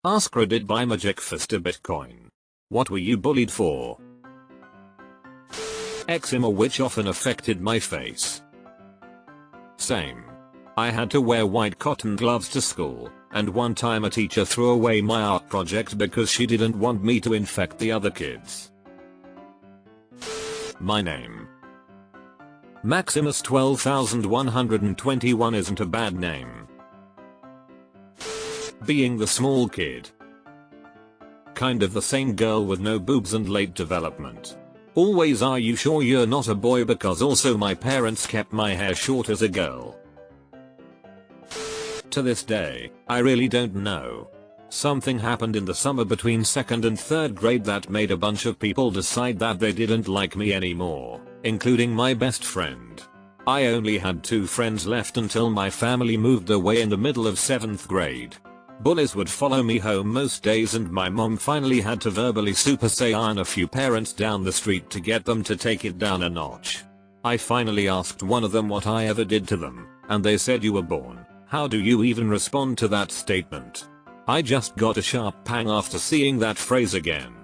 AskReddit buy magic fist a Bitcoin. What were you bullied for? Eczema, which often affected my face. Same. I had to wear white cotton gloves to school, and one time a teacher threw away my art project because she didn't want me to infect the other kids. My name. Maximus 12121 isn't a bad name. Being the small kid. Kind of the same girl with no boobs and late development. Always, are you sure you're not a boy? Because also my parents kept my hair short as a girl. To this day, I really don't know. Something happened in the summer between 2nd and 3rd grade that made a bunch of people decide that they didn't like me anymore, including my best friend. I only had 2 friends left until my family moved away in the middle of 7th grade. Bullies would follow me home most days, and my mom finally had to verbally Super Saiyan a few parents down the street to get them to take it down a notch. I finally asked one of them what I ever did to them, and they said, "You were born." How do you even respond to that statement? I just got a sharp pang after seeing that phrase again.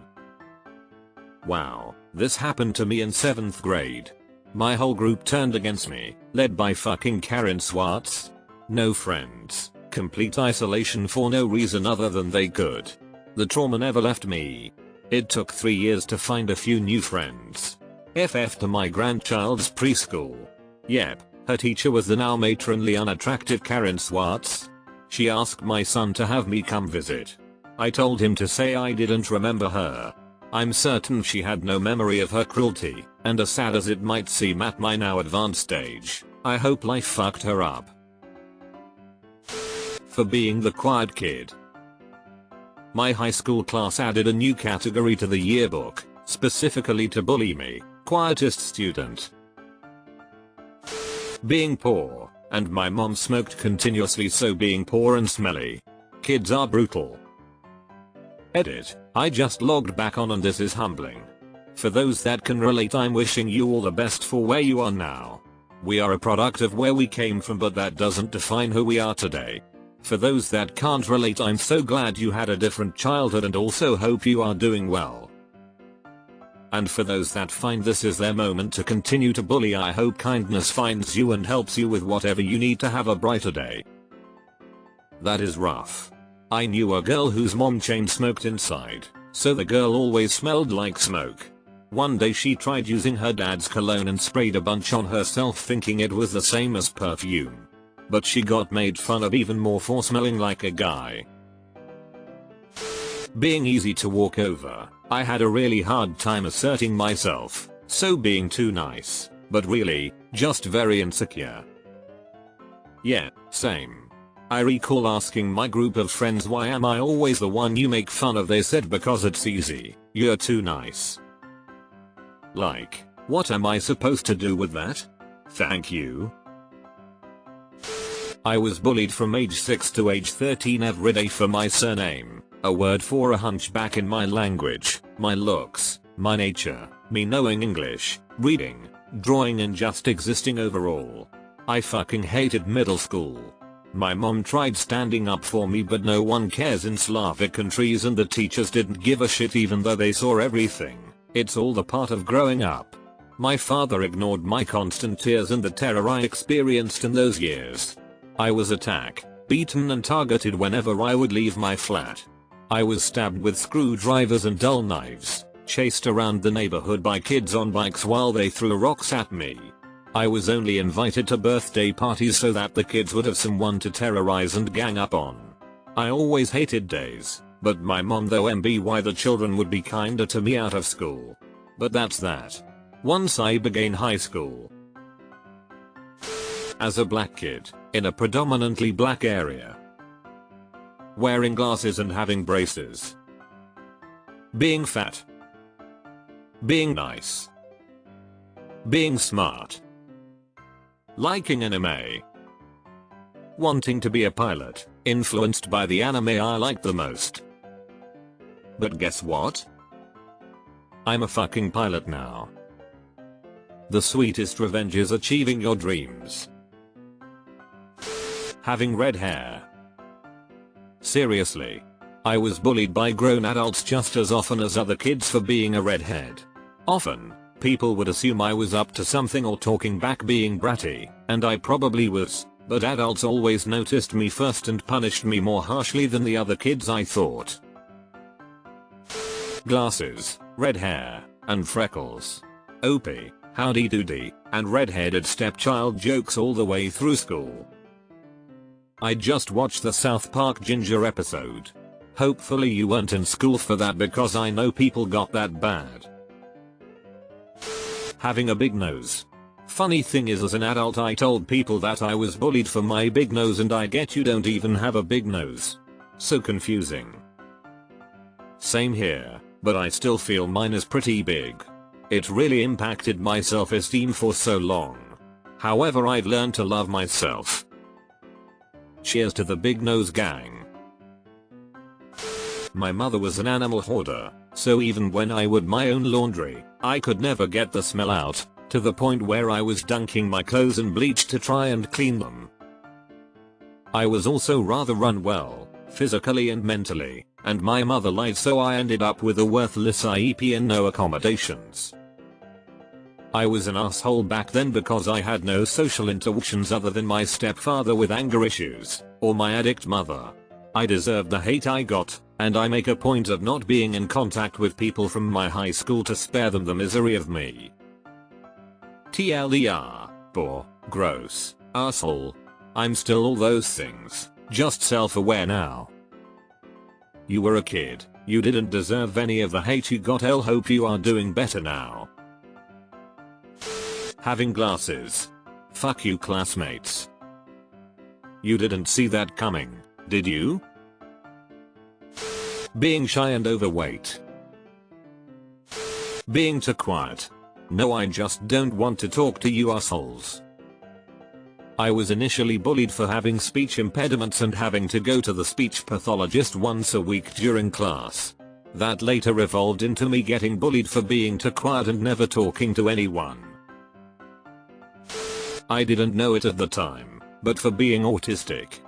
Wow, this happened to me in 7th grade. My whole group turned against me, led by fucking Karen Swartz. No friends. Complete isolation for no reason other than they could. The trauma never left me. It took 3 years to find a few new friends. FF to my grandchild's preschool. Yep, her teacher was the now matronly unattractive Karen Swartz. She asked my son to have me come visit. I told him to say I didn't remember her. I'm certain she had no memory of her cruelty, and as sad as it might seem at my now advanced age, I hope life fucked her up. For being the quiet kid. My high school class added a new category to the yearbook, specifically to bully me, quietest student. Being poor, and my mom smoked continuously, so being poor and smelly. Kids are brutal. Edit, I just logged back on and this is humbling. For those that can relate, I'm wishing you all the best for where you are now. We are a product of where we came from, but that doesn't define who we are today. For those that can't relate, I'm so glad you had a different childhood and also hope you are doing well. And for those that find this is their moment to continue to bully, I hope kindness finds you and helps you with whatever you need to have a brighter day. That is rough. I knew a girl whose mom chain smoked inside, so the girl always smelled like smoke. One day she tried using her dad's cologne and sprayed a bunch on herself thinking it was the same as perfume. But she got made fun of even more for smelling like a guy. Being easy to walk over. I had a really hard time asserting myself, so being too nice, but really, just very insecure. Yeah, same. I recall asking my group of friends, why am I always the one you make fun of? They said, because it's easy, you're too nice. Like, what am I supposed to do with that? Thank you. I was bullied from age 6 to age 13 every day for my surname, a word for a hunchback in my language, my looks, my nature, me knowing English, reading, drawing, and just existing overall. I fucking hated middle school. My mom tried standing up for me, but no one cares in Slavic countries, and the teachers didn't give a shit even though they saw everything. It's all the part of growing up. My father ignored my constant tears and the terror I experienced in those years. I was attacked, beaten, and targeted whenever I would leave my flat. I was stabbed with screwdrivers and dull knives, chased around the neighborhood by kids on bikes while they threw rocks at me. I was only invited to birthday parties so that the kids would have someone to terrorize and gang up on. I always hated days, but my mom though why the children would be kinder to me out of school. But that's that. Once I began high school. As a black kid, in a predominantly black area. Wearing glasses and having braces. Being fat. Being nice. Being smart. Liking anime. Wanting to be a pilot, influenced by the anime I like the most. But guess what? I'm a fucking pilot now. The sweetest revenge is achieving your dreams. Having red hair. Seriously. I was bullied by grown adults just as often as other kids for being a redhead. Often, people would assume I was up to something or talking back being bratty, and I probably was, but adults always noticed me first and punished me more harshly than the other kids I thought. Glasses, red hair, and freckles. OP, howdy doody, and redheaded stepchild jokes all the way through school. I just watched the South Park Ginger episode. Hopefully you weren't in school for that because I know people got that bad. Having a big nose. Funny thing is, as an adult I told people that I was bullied for my big nose, and I get you don't even have a big nose. So confusing. Same here, but I still feel mine is pretty big. It really impacted my self-esteem for so long. However, I've learned to love myself. Cheers to the big nose gang. My mother was an animal hoarder, so even when I would my own laundry, I could never get the smell out, to the point where I was dunking my clothes in bleach to try and clean them. I was also rather unwell, physically and mentally, and my mother lied, so I ended up with a worthless IEP and no accommodations. I was an asshole back then because I had no social interactions other than my stepfather with anger issues, or my addict mother. I deserved the hate I got, and I make a point of not being in contact with people from my high school to spare them the misery of me. TLDR, poor, gross, asshole. I'm still all those things, just self-aware now. You were a kid, you didn't deserve any of the hate you got. I'll hope you are doing better now. Having glasses. Fuck you, classmates. You didn't see that coming, did you? Being shy and overweight. Being too quiet. No, I just don't want to talk to you assholes. I was initially bullied for having speech impediments and having to go to the speech pathologist once a week during class. That later evolved into me getting bullied for being too quiet and never talking to anyone. I didn't know it at the time, but for being autistic.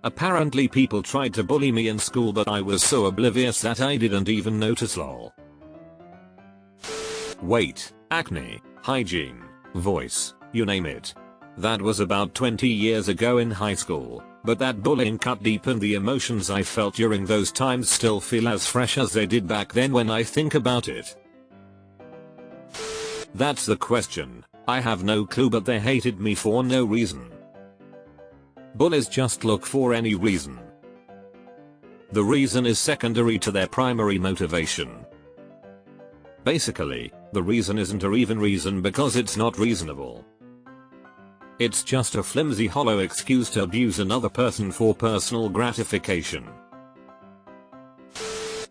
Apparently people tried to bully me in school, but I was so oblivious that I didn't even notice. Lol. Weight, acne, hygiene, voice, you name it. That was about 20 years ago in high school, but that bullying cut deep and the emotions I felt during those times still feel as fresh as they did back then when I think about it. That's the question. I have no clue, but they hated me for no reason. Bullies just look for any reason. The reason is secondary to their primary motivation. Basically, the reason isn't a even reason because it's not reasonable. It's just a flimsy, hollow excuse to abuse another person for personal gratification.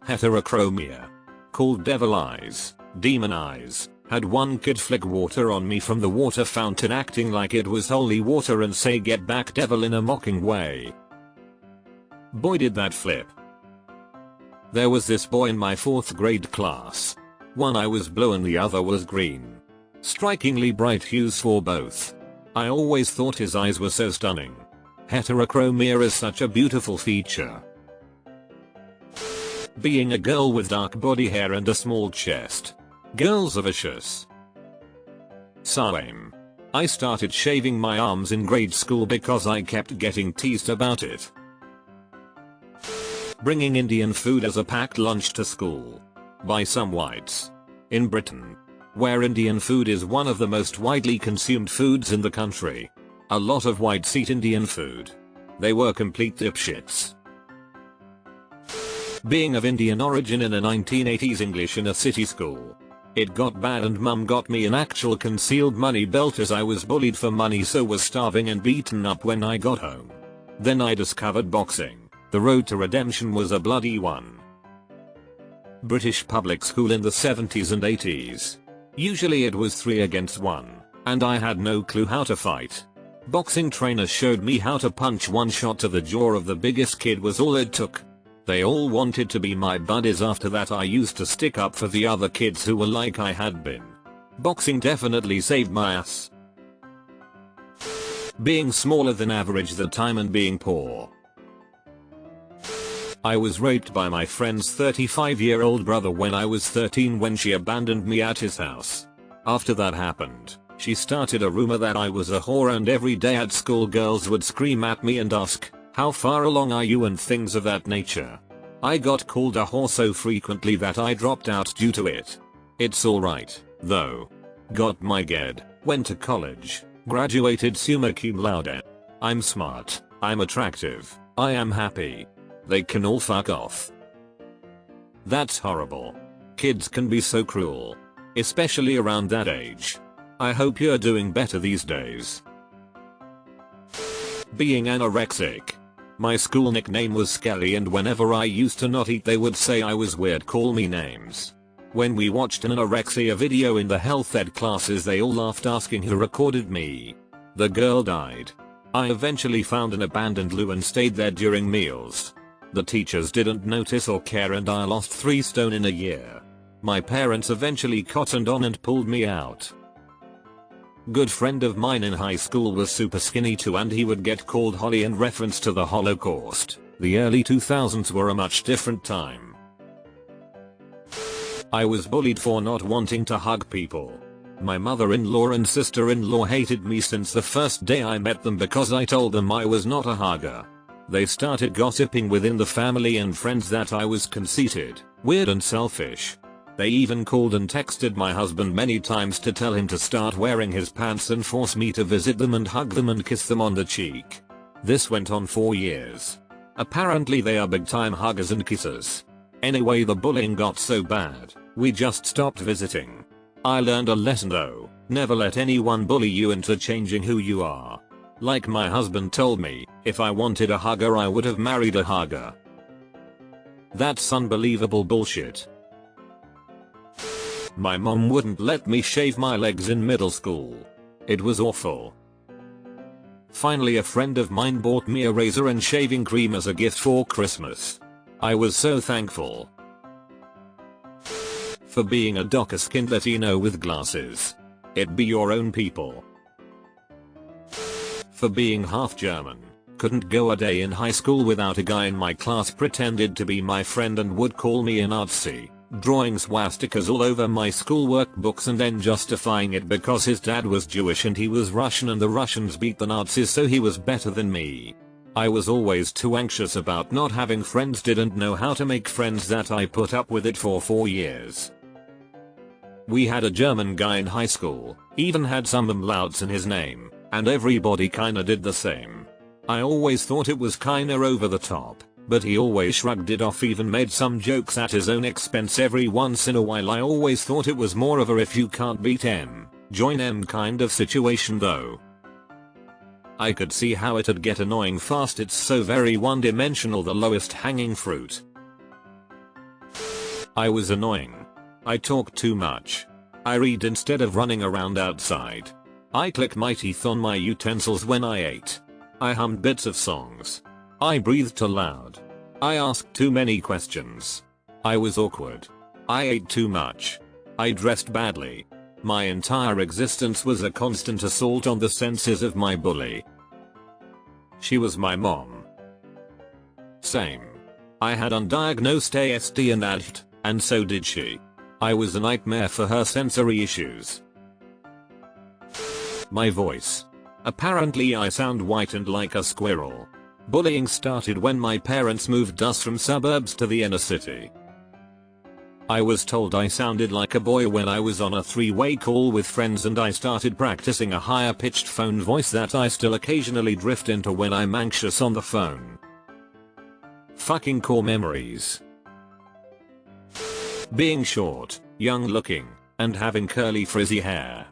Heterochromia. Called devil eyes, demon eyes. Had one kid flick water on me from the water fountain acting like it was holy water and say "get back devil" in a mocking way. Boy, did that flip. There was this boy in my 4th grade class. One eye was blue and the other was green. Strikingly bright hues for both. I always thought his eyes were so stunning. Heterochromia is such a beautiful feature. Being a girl with dark body hair and a small chest. Girls are vicious. Same. I started shaving my arms in grade school because I kept getting teased about it. Bringing Indian food as a packed lunch to school. By some whites. In Britain. Where Indian food is one of the most widely consumed foods in the country. A lot of whites eat Indian food. They were complete dipshits. Being of Indian origin in a 1980s English in a city school. It got bad and mum got me an actual concealed money belt as I was bullied for money, so was starving and beaten up when I got home. Then I discovered boxing. The road to redemption was a bloody one. British public school in the 70s and 80s. Usually it was 3 against 1, and I had no clue how to fight. Boxing trainers showed me how to punch. One shot to the jaw of the biggest kid was all it took. They all wanted to be my buddies. After that I used to stick up for the other kids who were like I had been. Boxing definitely saved my ass. Being smaller than average the time and being poor. I was raped by my friend's 35-year-old brother when I was 13 when she abandoned me at his house. After that happened, she started a rumor that I was a whore, and every day at school girls would scream at me and ask, "How far along are you?" and things of that nature. I got called a whore so frequently that I dropped out due to it. It's alright, though. Got my GED, went to college, graduated summa cum laude. I'm smart, I'm attractive, I am happy. They can all fuck off. That's horrible. Kids can be so cruel. Especially around that age. I hope you're doing better these days. Being anorexic. My school nickname was Skelly, and whenever I used to not eat they would say I was weird, call me names. When we watched an anorexia video in the health ed classes they all laughed, asking who recorded me. The girl died. I eventually found an abandoned loo and stayed there during meals. The teachers didn't notice or care and I lost 3 stone in a year. My parents eventually cottoned on and pulled me out. Good friend of mine in high school was super skinny too, and he would get called Holly in reference to the Holocaust. The early 2000s were a much different time. I was bullied for not wanting to hug people. My mother-in-law and sister-in-law hated me since the first day I met them because I told them I was not a hugger. They started gossiping within the family and friends that I was conceited, weird and selfish. They even called and texted my husband many times to tell him to start wearing his pants and force me to visit them and hug them and kiss them on the cheek. This went on for years. Apparently they are big time huggers and kissers. Anyway, the bullying got so bad, we just stopped visiting. I learned a lesson though, never let anyone bully you into changing who you are. Like my husband told me, if I wanted a hugger I would have married a hugger. That's unbelievable bullshit. My mom wouldn't let me shave my legs in middle school. It was awful. Finally a friend of mine bought me a razor and shaving cream as a gift for Christmas. I was so thankful. For being a darker-skinned Latino with glasses. It be your own people. For being half German. Couldn't go a day in high school without a guy in my class pretended to be my friend and would call me a Nazi, drawing swastikas all over my schoolwork books and then justifying it because his dad was Jewish and he was Russian and the Russians beat the Nazis so he was better than me. I was always too anxious about not having friends, didn't know how to make friends, that I put up with it for 4 years. We had a German guy in high school, even had some umlauts in his name, and everybody kinda did the same. I always thought it was kinda over the top. But he always shrugged it off, even made some jokes at his own expense every once in a while. I always thought it was more of a if you can't beat M, join M kind of situation though. I could see how it'd get annoying fast, it's so very one-dimensional, the lowest hanging fruit. I was annoying. I talked too much. I read instead of running around outside. I clicked my teeth on my utensils when I ate. I hummed bits of songs. I breathed too loud. I asked too many questions. I was awkward. I ate too much. I dressed badly. My entire existence was a constant assault on the senses of my bully. She was my mom. Same. I had undiagnosed ASD and ADHD, and so did she. I was a nightmare for her sensory issues. My voice. Apparently I sound whitened like a squirrel. Bullying started when my parents moved us from suburbs to the inner city. I was told I sounded like a boy when I was on a 3-way call with friends, and I started practicing a higher pitched phone voice that I still occasionally drift into when I'm anxious on the phone. Fucking core memories. Being short, young looking, and having curly frizzy hair.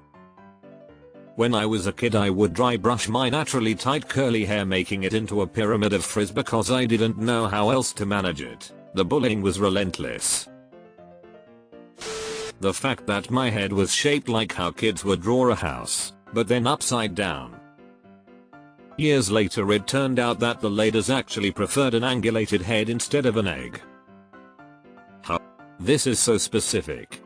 When I was a kid I would dry brush my naturally tight curly hair, making it into a pyramid of frizz because I didn't know how else to manage it. The bullying was relentless. The fact that my head was shaped like how kids would draw a house, but then upside down. Years later it turned out that the ladies actually preferred an angulated head instead of an egg. How? This is so specific.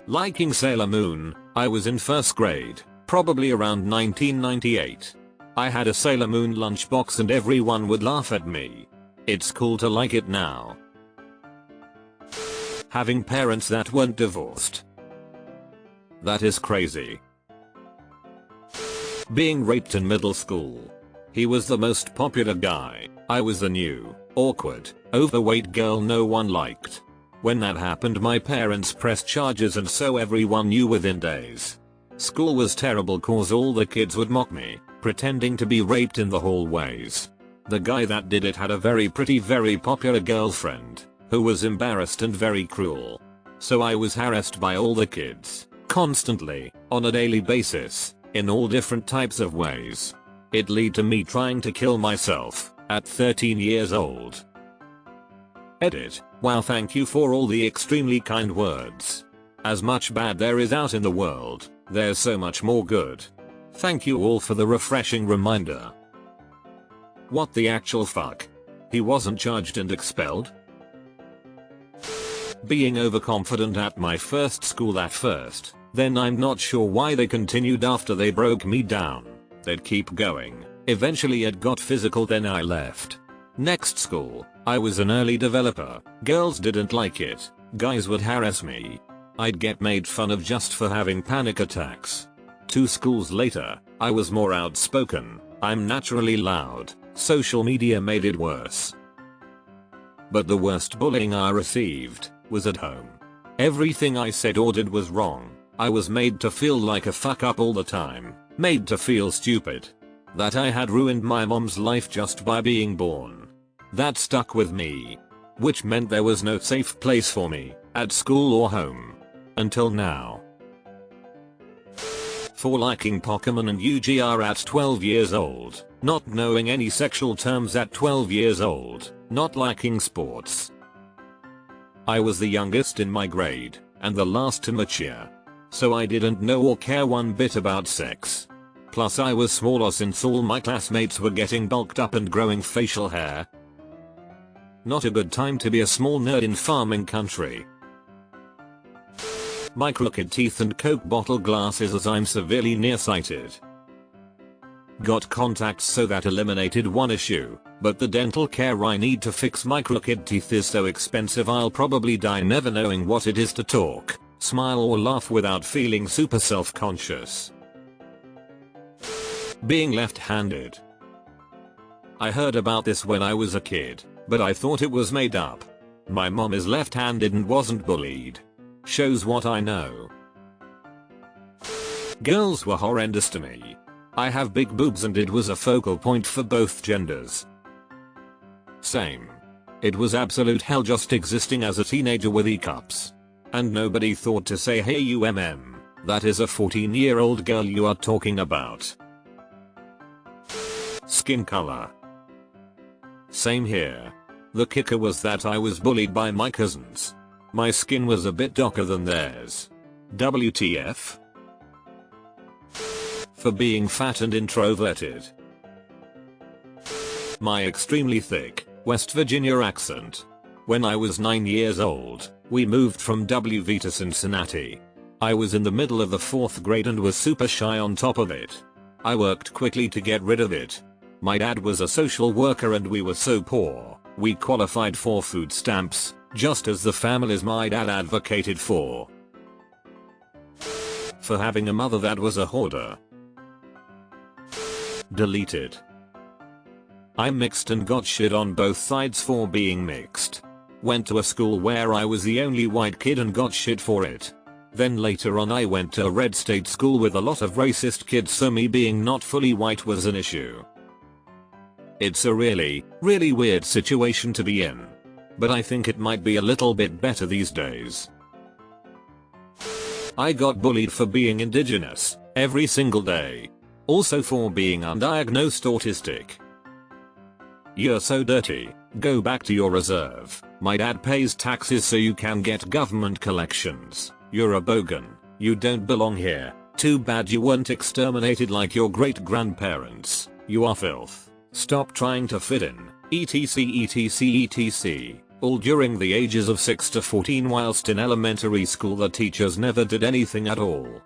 Liking Sailor Moon. I was in 1st grade, probably around 1998. I had a Sailor Moon lunchbox and everyone would laugh at me. It's cool to like it now. Having parents that weren't divorced. That is crazy. Being raped in middle school. He was the most popular guy. I was the new, awkward, overweight girl no one liked. When that happened, my parents pressed charges and so everyone knew within days. School was terrible cause all the kids would mock me, pretending to be raped in the hallways. The guy that did it had a very pretty, very popular girlfriend, who was embarrassed and very cruel. So I was harassed by all the kids, constantly, on a daily basis, in all different types of ways. It led to me trying to kill myself, at 13 years old. Edit. Wow, thank you for all the extremely kind words. As much bad there is out in the world, there's so much more good. Thank you all for the refreshing reminder. What the actual fuck? He wasn't charged and expelled? Being overconfident at my first school at first, then I'm not sure why they continued after they broke me down. They'd keep going. Eventually it got physical, then I left. Next school, I was an early developer. Girls didn't like it. Guys would harass me. I'd get made fun of just for having panic attacks. 2 schools later, I was more outspoken. I'm naturally loud. Social media made it worse. But the worst bullying I received was at home. Everything I said or did was wrong. I was made to feel like a fuck up all the time. Made to feel stupid. That I had ruined my mom's life just by being born. That stuck with me. Which meant there was no safe place for me, at school or home. Until now. For liking Pokemon and UGR at 12 years old. Not knowing any sexual terms at 12 years old. Not liking sports. I was the youngest in my grade, and the last to mature. So I didn't know or care one bit about sex. Plus I was smaller since all my classmates were getting bulked up and growing facial hair. Not a good time to be a small nerd in farming country. My crooked teeth and Coke bottle glasses as I'm severely nearsighted. Got contacts so that eliminated one issue, but the dental care I need to fix my crooked teeth is so expensive I'll probably die never knowing what it is to talk, smile or laugh without feeling super self-conscious. Being left-handed. I heard about this when I was a kid, but I thought it was made up. My mom is left-handed and wasn't bullied. Shows what I know. Girls were horrendous to me. I have big boobs and it was a focal point for both genders. Same. It was absolute hell just existing as a teenager with E-cups. And nobody thought to say, hey you that is a 14-year-old girl you are talking about. Skin color. Same here. The kicker was that I was bullied by my cousins. My skin was a bit darker than theirs. WTF? For being fat and introverted. My extremely thick West Virginia accent. When I was 9 years old, we moved from WV to Cincinnati. I was in the middle of the 4th grade and was super shy on top of it. I worked quickly to get rid of it. My dad was a social worker and we were so poor, we qualified for food stamps, just as the families my dad advocated for. For having a mother that was a hoarder. Deleted. I'm mixed and got shit on both sides for being mixed. Went to a school where I was the only white kid and got shit for it. Then later on I went to a red state school with a lot of racist kids, so me being not fully white was an issue. It's a really weird situation to be in. But I think it might be a little bit better these days. I got bullied for being indigenous, every single day. Also for being undiagnosed autistic. You're so dirty, go back to your reserve. My dad pays taxes so you can get government collections. You're a bogan, you don't belong here. Too bad you weren't exterminated like your great grandparents. You are filth. Stop trying to fit in, etc. All during the ages of 6 to 14 whilst in elementary school the teachers never did anything at all.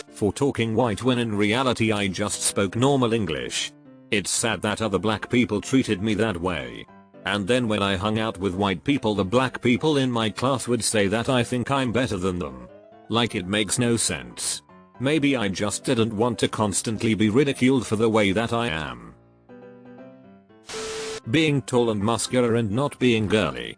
For talking white when in reality I just spoke normal English. It's sad that other black people treated me that way. And then when I hung out with white people, the black people in my class would say that I think I'm better than them. Like, it makes no sense. Maybe I just didn't want to constantly be ridiculed for the way that I am. Being tall and muscular and not being girly.